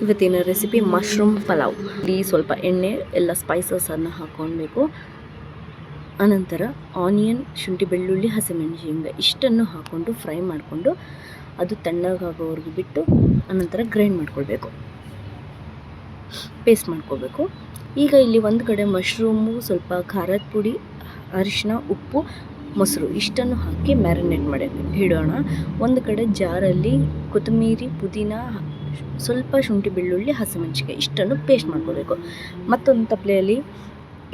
ಇವತ್ತಿನ recipe mushroom pulao. ಇಲ್ಲಿ ಸ್ವಲ್ಪ ಎಣ್ಣೆ ಎಲ್ಲ ಸ್ಪೈಸಸನ್ನು ಹಾಕ್ಕೊಳ್ಬೇಕು. ಅನಂತರ ಆನಿಯನ್, ಶುಂಠಿ, ಬೆಳ್ಳುಳ್ಳಿ, ಹಸಿಮೆಣಸಿನಕಾಯಿ ಇಷ್ಟನ್ನು ಹಾಕ್ಕೊಂಡು ಫ್ರೈ ಮಾಡಿಕೊಂಡು ಅದು ತಣ್ಣಗಾಗೋವರೆಗೂ ಬಿಟ್ಟು ಅನಂತರ ಗ್ರೈಂಡ್ ಮಾಡ್ಕೊಳ್ಬೇಕು, ಪೇಸ್ಟ್ ಮಾಡ್ಕೋಬೇಕು. ಈಗ ಇಲ್ಲಿ ಒಂದು ಕಡೆ ಮಶ್ರೂಮು, ಸ್ವಲ್ಪ ಖಾರದ ಪುಡಿ, ಅರಿಶಿನ, ಉಪ್ಪು, ಮೊಸರು ಇಷ್ಟನ್ನು ಹಾಕಿ ಮ್ಯಾರಿನೇಟ್ ಮಾಡಿ ಇಡೋಣ. ಒಂದು ಕಡೆ ಜಾರಲ್ಲಿ ಕೊತ್ತಂಬರಿ, ಪುದೀನ, ಸ್ವಲ್ಪ ಶುಂಠಿ, ಬೆಳ್ಳುಳ್ಳಿ, ಹಸಿಮೆಣಸಿನಕಾಯಿ ಇಷ್ಟನ್ನು ಪೇಸ್ಟ್ ಮಾಡ್ಕೋಬೇಕು. ಮತ್ತೊಂದು ತಪ್ಪಲೆಯಲ್ಲಿ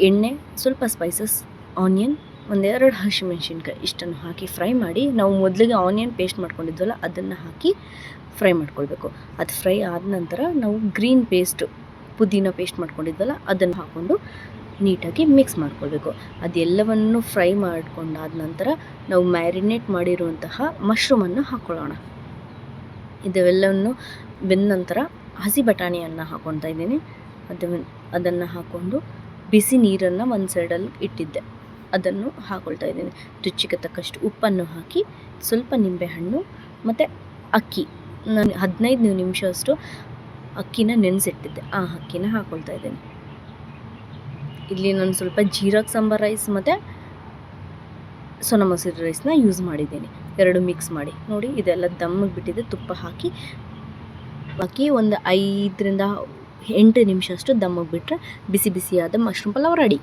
ಎಣ್ಣೆ, ಸ್ವಲ್ಪ ಸ್ಪೈಸಸ್, ಆನಿಯನ್, ಒಂದೆರಡು ಹಸಿಮೆಣಸಿನ್ಕಾಯಿ ಇಷ್ಟನ್ನು ಹಾಕಿ ಫ್ರೈ ಮಾಡಿ, ನಾವು ಮೊದಲಿಗೆ ಆನಿಯನ್ ಪೇಸ್ಟ್ ಮಾಡ್ಕೊಂಡಿದ್ವಲ್ಲ ಅದನ್ನು ಹಾಕಿ ಫ್ರೈ ಮಾಡ್ಕೊಳ್ಬೇಕು. ಅದು ಫ್ರೈ ಆದ ನಂತರ ನಾವು ಗ್ರೀನ್ ಪೇಸ್ಟ್, ಪುದೀನ ಪೇಸ್ಟ್ ಮಾಡ್ಕೊಂಡಿದ್ವಲ್ಲ ಅದನ್ನು ಹಾಕ್ಕೊಂಡು ನೀಟಾಗಿ ಮಿಕ್ಸ್ ಮಾಡ್ಕೊಳ್ಬೇಕು. ಅದೆಲ್ಲವನ್ನು ಫ್ರೈ ಮಾಡ್ಕೊಂಡಾದ ನಂತರ ನಾವು ಮ್ಯಾರಿನೇಟ್ ಮಾಡಿರುವಂತಹ ಮಶ್ರೂಮನ್ನು ಹಾಕ್ಕೊಳ್ಳೋಣ. ಇದೆಲ್ಲವನ್ನು ಬೆಂದ ನಂತರ ಹಸಿ ಬಟಾಣಿಯನ್ನು ಹಾಕ್ಕೊಳ್ತಾ ಇದ್ದೀನಿ. ಅದನ್ನು ಹಾಕ್ಕೊಂಡು ಬಿಸಿ ನೀರನ್ನು ಒಂದು ಸೈಡಲ್ಲಿ ಇಟ್ಟಿದ್ದೆ, ಅದನ್ನು ಹಾಕ್ಕೊಳ್ತಾ ಇದ್ದೀನಿ. ರುಚಿಗೆ ತಕ್ಕಷ್ಟು ಉಪ್ಪನ್ನು ಹಾಕಿ, ಸ್ವಲ್ಪ ನಿಂಬೆಹಣ್ಣು ಮತ್ತು ಅಕ್ಕಿ, ನಾನು 15 ನಿಮಿಷ ಅಷ್ಟು ಅಕ್ಕಿನ ನೆನೆಸಿಟ್ಟಿದ್ದೆ, ಆ ಅಕ್ಕಿನ ಹಾಕ್ಕೊಳ್ತಾ ಇದ್ದೀನಿ. ಇಲ್ಲಿ ನಾನು ಸ್ವಲ್ಪ ಜೀರಕ್ ಸಾಂಬಾರ್ ರೈಸ್ ಮತ್ತು ಸೋನಾ ಮಸೂರಿ ರೈಸ್ನ ಯೂಸ್ ಮಾಡಿದ್ದೀನಿ. ಎರಡು ಮಿಕ್ಸ್ ಮಾಡಿ ನೋಡಿ, ಇದೆಲ್ಲ ದಮ್ಮಿಗೆ ಬಿಟ್ಟಿದೆ. ತುಪ್ಪ ಹಾಕಿ ಒಂದು 5 ರಿಂದ 8 ನಿಮಿಷ ಅಷ್ಟು ದಮ್ಮಿಗೆ ಬಿಟ್ಟರೆ ಬಿಸಿ ಬಿಸಿಯಾದ ಮಶ್ರೂಮ್ ಪಲಾವ್ ರೆಡಿ.